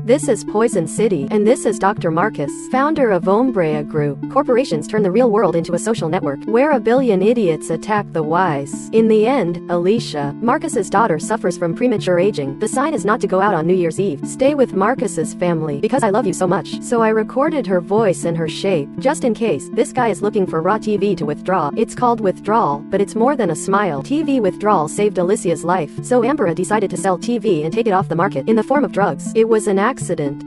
This is Poison City, and this is Dr. Marcus, founder of Umbrea Group. Corporations turn the real world into a social network, where a billion idiots attack the wise. In the end, Alicia, Marcus's daughter, suffers from premature aging. The sign is not to go out on New Year's Eve. Stay with Marcus's family, because I love you so much. So I recorded her voice and her shape, just in case. This guy is looking for raw TV to withdraw. It's called withdrawal, but it's more than a smile. TV withdrawal saved Alicia's life, so Umbrea decided to sell TV and take it off the market, in the form of drugs. It was an accident.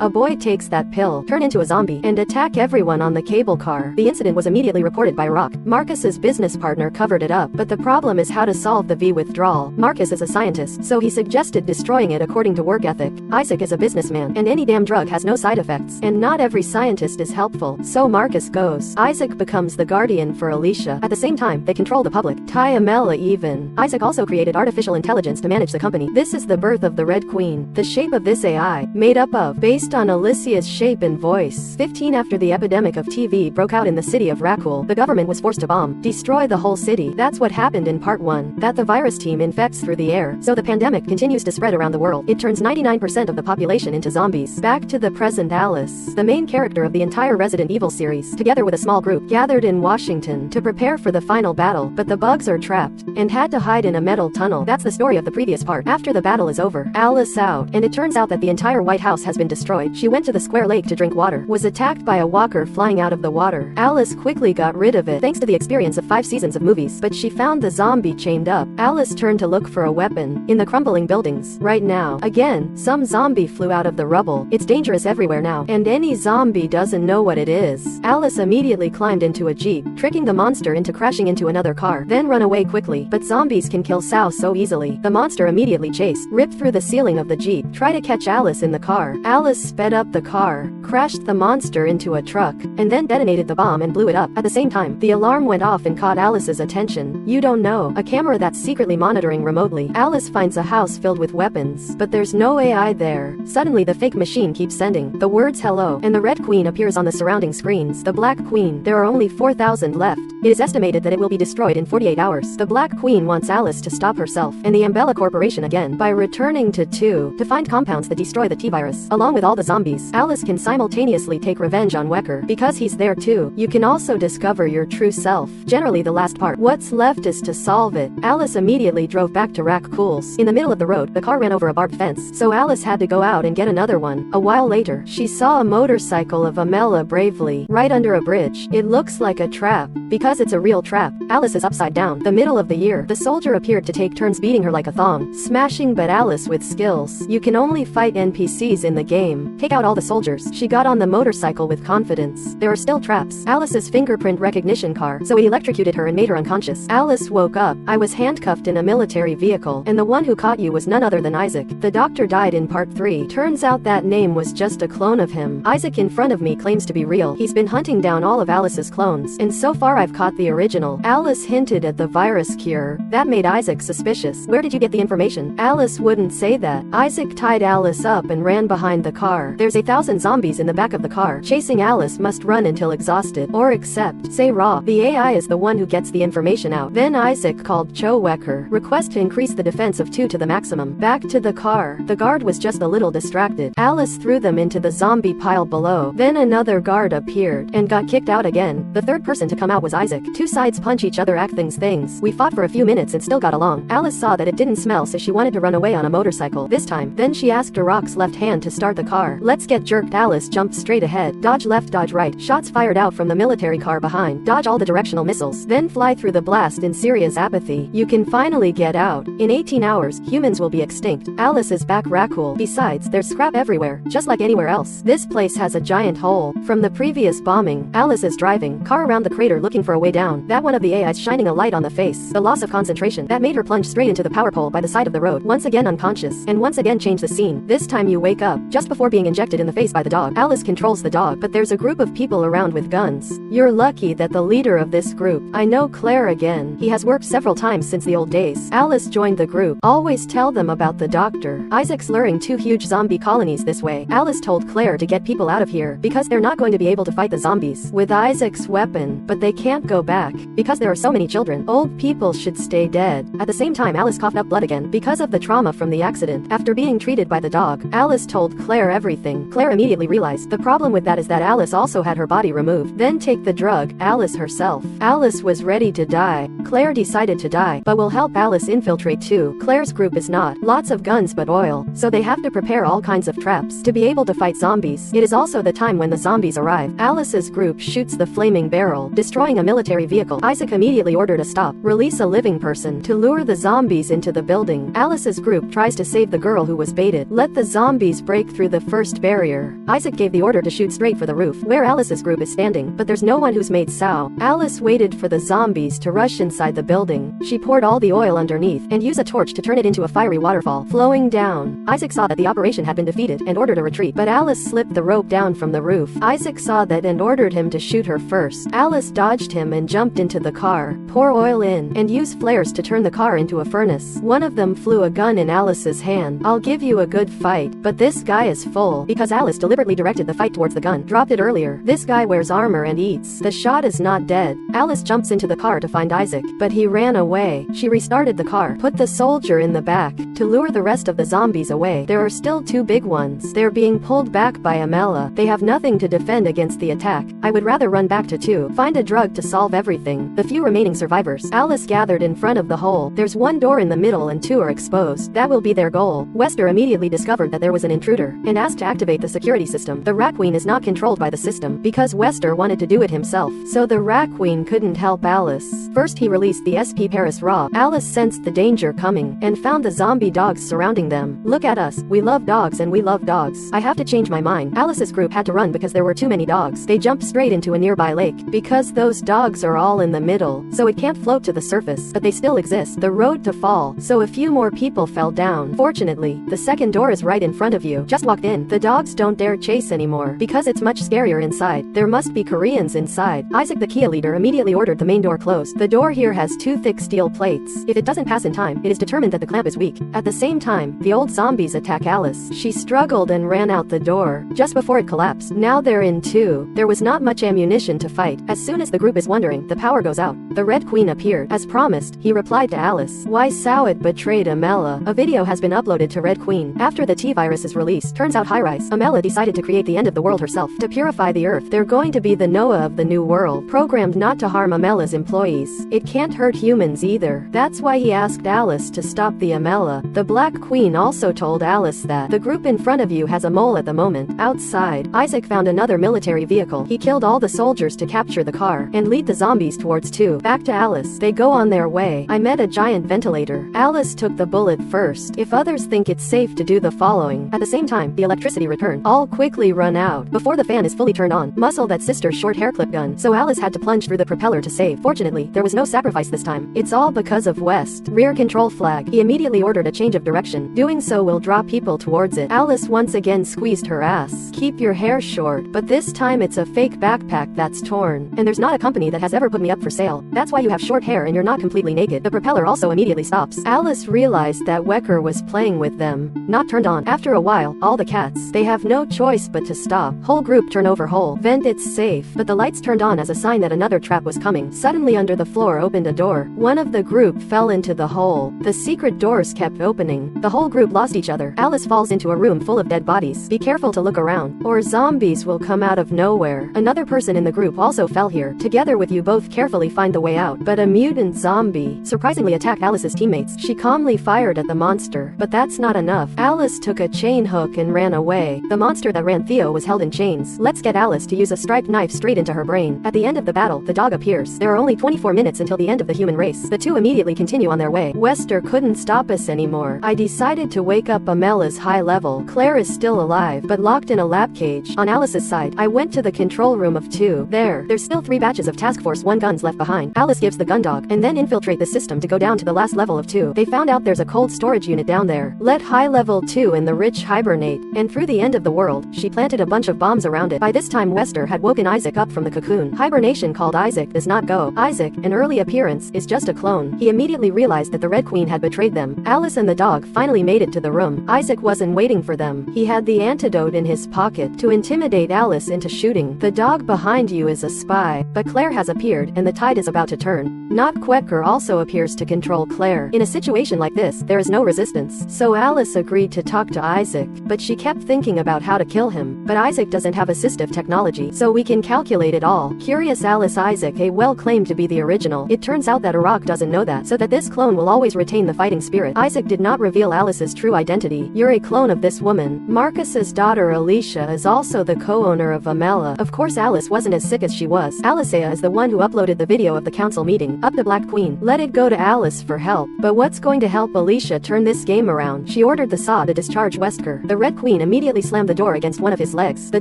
A boy takes that pill, turn into a zombie, and attack everyone on the cable car. The incident was immediately reported by Rock. Marcus's business partner covered it up, but the problem is how to solve the V withdrawal. Marcus is a scientist, so he suggested destroying it according to work ethic. Isaac is a businessman, and any damn drug has no side effects, and not every scientist is helpful. So Marcus goes. Isaac becomes the guardian for Alicia. At the same time, they control the public. Tiamela even. Isaac also created artificial intelligence to manage the company. This is the birth of the Red Queen. The shape of this AI, made up of, based on Alicia's shape and voice. 15 after the epidemic of TV broke out in the city of Rakul, the government was forced to bomb, destroy the whole city. That's what happened in part 1, that the virus team infects through the air, so the pandemic continues to spread around the world. It turns 99% of the population into zombies. Back to the present. Alice, the main character of the entire Resident Evil series, together with a small group, gathered in Washington to prepare for the final battle, but the bugs are trapped, and had to hide in a metal tunnel. That's the story of the previous part. After the battle is over, Alice out, and it turns out that the entire White House has been destroyed. She went to the square lake to drink water, was attacked by a walker flying out of the water. Alice quickly got rid of it, thanks to the experience of 5 seasons of movies, but she found the zombie chained up. Alice turned to look for a weapon, in the crumbling buildings. Right now, again, some zombie flew out of the rubble. It's dangerous everywhere now, and any zombie doesn't know what it is. Alice immediately climbed into a jeep, tricking the monster into crashing into another car, then run away quickly. But zombies can kill Sao so easily. The monster immediately chased, ripped through the ceiling of the jeep, tried to catch Alice in the car. Alice sped up the car, crashed the monster into a truck, and then detonated the bomb and blew it up. At the same time, the alarm went off and caught Alice's attention. You don't know, a camera that's secretly monitoring remotely. Alice finds a house filled with weapons, but there's no AI there. Suddenly the fake machine keeps sending the words hello, and the Red Queen appears on the surrounding screens. The Black Queen, there are only 4,000 left. It is estimated that it will be destroyed in 48 hours. The Black Queen wants Alice to stop herself, and the Umbrella Corporation again, by returning to 2, to find compounds that destroy the T-virus, along with all the zombies. Alice can simultaneously take revenge on Wecker, because he's there too. You can also discover your true self. Generally the last part. What's left is to solve it. Alice immediately drove back to Rakkuls. In the middle of the road, the car ran over a barbed fence, so Alice had to go out and get another one. A while later, she saw a motorcycle of Amela bravely, right under a bridge. It looks like a trap, because it's a real trap. Alice is upside down. The middle of the year, the soldier appeared to take turns beating her like a thong, smashing but Alice with skills. You can only fight NPCs in the game. Take out all the soldiers. She got on the motorcycle with confidence. There are still traps. Alice's fingerprint recognition car, so it electrocuted her and made her unconscious. Alice woke up. I was handcuffed in a military vehicle, and the one who caught you was none other than Isaac. The doctor died in part 3. Turns out that name was just a clone of him. Isaac in front of me claims to be real. He's been hunting down all of Alice's clones, and so far I've caught the original. Alice hinted at the virus cure. That made Isaac suspicious. Where did you get the information? Alice wouldn't say that. Isaac tied Alice up and ran behind the car. There's 1,000 zombies in the back of the car. Chasing Alice must run until exhausted, or accept. Say raw. The AI is the one who gets the information out. Then Isaac called Cho Wecker. Request to increase the defense of 2 to the maximum. Back to the car. The guard was just a little distracted. Alice threw them into the zombie pile below. Then another guard appeared, and got kicked out again. The third person to come out was Isaac. 2 sides punch each other, act things. We fought for a few minutes and still got along. Alice saw that it didn't smell, so she wanted to run away on a motorcycle. This time, then she asked Rock's left hand to start the car. Let's get jerked. Alice jumped straight ahead. Dodge left, dodge right. Shots fired out from the military car behind. Dodge all the directional missiles. Then fly through the blast in Syria's apathy. You can finally get out. In 18 hours, humans will be extinct. Alice is back Rakul. Besides, there's scrap everywhere, just like anywhere else. This place has a giant hole from the previous bombing. Alice is driving car around the crater looking for a way down. That one of the AIs shining a light on the face. The loss of concentration that made her plunge straight into the power pole by the side of the road. Once again unconscious, and once again change the scene. This time you wake up just before being injected in the face by the dog. Alice controls the dog, but there's a group of people around with guns. You're lucky that the leader of this group, I know Claire again. He has worked several times since the old days. Alice joined the group. Always tell them about the doctor. Isaac's luring 2 huge zombie colonies this way. Alice told Claire to get people out of here, because they're not going to be able to fight the zombies with Isaac's weapon, but they can't go back, because there are so many children. Old people should stay dead. At the same time, Alice coughed up blood again, because of the trauma from the accident. After being treated by the dog, Alice told told Claire everything. Claire immediately realized the problem with that is that Alice also had her body removed. Then take the drug, Alice herself. Alice was ready to die. Claire decided to die, but will help Alice infiltrate too. Claire's group is not lots of guns but oil, so they have to prepare all kinds of traps to be able to fight zombies. It is also the time when the zombies arrive. Alice's group shoots the flaming barrel, destroying a military vehicle. Isaac immediately ordered a stop. Release a living person to lure the zombies into the building. Alice's group tries to save the girl who was baited. Let the zombies break through the first barrier. Isaac gave the order to shoot straight for the roof, where Alice's group is standing, but there's no one who's made Sao. Alice waited for the zombies to rush inside the building. She poured all the oil underneath and used a torch to turn it into a fiery waterfall, flowing down. Isaac saw that the operation had been defeated and ordered a retreat, but Alice slipped the rope down from the roof. Isaac saw that and ordered him to shoot her first. Alice dodged him and jumped into the car. Pour oil in and use flares to turn the car into a furnace. One of them flew a gun in Alice's hand. I'll give you a good fight, but this guy is full, because Alice deliberately directed the fight towards the gun. Dropped it earlier. This guy wears armor and eats. The shot is not dead. Alice jumps into the car to find Isaac, but he ran away. She restarted the car, put the soldier in the back to lure the rest of the zombies away. There are still two big ones. They're being pulled back by Amela. They have nothing to defend against the attack. I would rather run back to 2. Find a drug to solve everything. The few remaining survivors. Alice gathered in front of the hole. There's one door in the middle and 2 are exposed. That will be their goal. Wester immediately discovered that there was an intruder and asked to activate the security system. The Rat Queen is not controlled by the system because Wester wanted to do it himself, so the Rat Queen couldn't help Alice. First he released the SP Paris Raw. Alice sensed the danger coming and found the zombie dogs surrounding them. Look at us. We love dogs and we love dogs. I have to change my mind. Alice's group had to run because there were too many dogs. They jumped straight into a nearby lake because those dogs are all in the middle, so it can't float to the surface, but they still exist. The road to fall, so a few more people fell down. Fortunately, the second door is right in front of you. Just walked in. The dogs don't dare chase anymore because it's much scarier inside. There must be Koreans inside. Isaac the Kia leader immediately ordered the main door closed. The door here has 2 thick steel plates. If it doesn't pass in time, it is determined that the clamp is weak. At the same time, the old zombies attack Alice. She struggled and ran out the door just before it collapsed. Now they're in 2. There was not much ammunition to fight. As soon as the group is wondering, the power goes out. The Red Queen appeared. As promised, he replied to Alice. Why Sowit betrayed Amela. A video has been uploaded to Red Queen. After the T-virus is released, turns out High-Rise, Amela decided to create the end of the world herself. To purify the earth, they're going to be the Noah of the new world, programmed not to harm Amela's employees. It can't hurt humans either. That's why he asked Alice to stop the Amela. The Black Queen also told Alice that the group in front of you has a mole at the moment. Outside, Isaac found another military vehicle. He killed all the soldiers to capture the car and lead the zombies towards 2. Back to Alice. They go on their way. I met a giant ventilator. Alice took the bullet first. If others think it's safe to do the following. At the same time, the electricity returned. All quickly run out before the fan is fully turned on. Muscle that sister's short hair clip gun, so Alice had to plunge through the propeller to save. Fortunately, there was no sacrifice this time. It's all because of West. Rear control flag. He immediately ordered a change of direction. Doing so will draw people towards it. Alice once again squeezed her ass. Keep your hair short, but this time it's a fake backpack that's torn. And there's not a company that has ever put me up for sale. That's why you have short hair and you're not completely naked. The propeller also immediately stops. Alice realized that Wecker was playing with them. Not turned on. After a while, all the cats, they have no choice but to stop. Whole group turn over hole. Vent it's safe. But the lights turned on as a sign that another trap was coming. Suddenly under the floor opened a door. One of the group fell into the hole. The secret doors kept opening. The whole group lost each other. Alice falls into a room full of dead bodies. Be careful to look around, or zombies will come out of nowhere. Another person in the group also fell here. Together with you both carefully find the way out. But a mutant zombie surprisingly attacked Alice's teammates. She calmly fired at the monster, but that's not enough. Alice took a chain hook and ran away. The monster that ran Theo was held in chains. Let's get Alice to use a striped knife straight into her brain. At the end of the battle, the dog appears. There are only 24 minutes until the end of the human race. The 2 immediately continue on their way. Wester couldn't stop us anymore. I decided to wake up Amela's high level. Claire is still alive, but locked in a lab cage. On Alice's side, I went to the control room of 2. There's still 3 batches of Task Force 1 guns left behind. Alice gives the gun dog, and then infiltrate the system to go down to the last level of 2. They found out there's a cold storage unit down there. Let high level 2 and the rich hibernate, and through the end of the world, she planted a bunch of bombs around it. By this time Wester had woken Isaac up from the cocoon. Hibernation called Isaac does not go. Isaac, an early appearance, is just a clone. He immediately realized that the Red Queen had betrayed them. Alice and the dog finally made it to the room. Isaac wasn't waiting for them. He had the antidote in his pocket to intimidate Alice into shooting. The dog behind you is a spy, but Claire has appeared, and the tide is about to turn. Notquecker also appears to control Claire. In a situation like this, there is no resistance. So Alice agreed to talk to Isaac, but she kept thinking about how to kill him. But Isaac doesn't have assistive technology, so we can calculate it all. Curious Alice Isaac well claimed to be the original. It turns out that Iraq doesn't know that, so that this clone will always retain the fighting spirit. Isaac did not reveal Alice's true identity. You're a clone of this woman. Marcus's daughter Alicia is also the co-owner of Amela. Of course Alice wasn't as sick as she was. Alicea is the one who uploaded the video of the council meeting. Up the Black Queen. Let it go to Alice for help. But what's going to help Alicia turn this game around? She ordered the saw to discharge Wesker. The Red Queen immediately slammed the door against one of his legs. The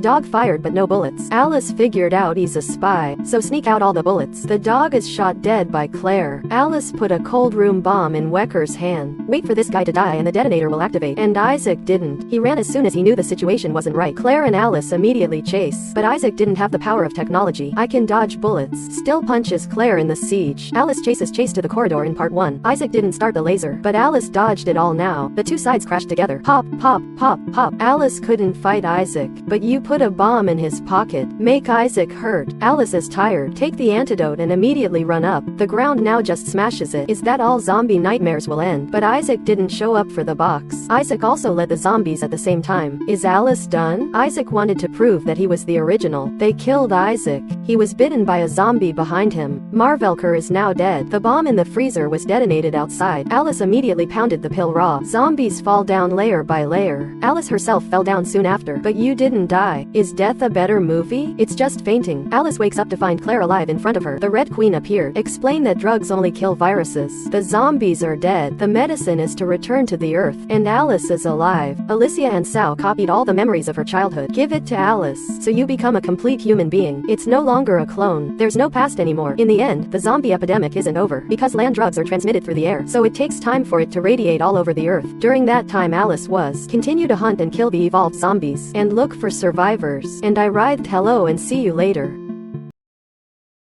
dog fired but no bullets. Alice figured out he's a spy, so sneak out all the bullets. The dog is shot dead by Claire. Alice put a cold room bomb in Wecker's hand. Wait for this guy to die and the detonator will activate. And Isaac didn't. He ran as soon as he knew the situation wasn't right. Claire and Alice immediately chase, but Isaac didn't have the power of technology. I can dodge bullets. Still punches Claire in the siege. Alice chases Chase to the corridor in part 1. Isaac didn't start the laser, but Alice dodged it all now. The two sides crashed together. Pop, pop, pop, pop. Alice couldn't fight Isaac, but you put a bomb in his pocket. Make Isaac hurt. Alice is tired. Take the antidote and immediately run up. The ground now just smashes it. Is that all zombie nightmares will end? But Isaac didn't show up for the box. Isaac also led the zombies at the same time. Is Alice done? Isaac wanted to prove that he was the original. They killed Isaac. He was bitten by a zombie behind him. Marvelker is now dead. The bomb in the freezer was detonated outside. Alice immediately pounded the pill raw. Zombies fall down layer by layer. Alice herself fell down soon after. But you didn't die. Is death a better movie? It's just fainting. Alice wakes up to find Claire alive in front of her. The Red Queen appeared. Explain that drugs only kill viruses. The zombies are dead. The medicine is to return to the earth. And Alice is alive. Alicia and Sal copied all the memories of her childhood. Give it to Alice, so you become a complete human being. It's no longer a clone. There's no past anymore. In the end, the zombie epidemic isn't over, because land drugs are transmitted through the air, so it takes time for it to radiate all over the earth. During that time Alice was continue to hunt and kill the evolved zombies, and look for survivors. And I writhed hello and see you later.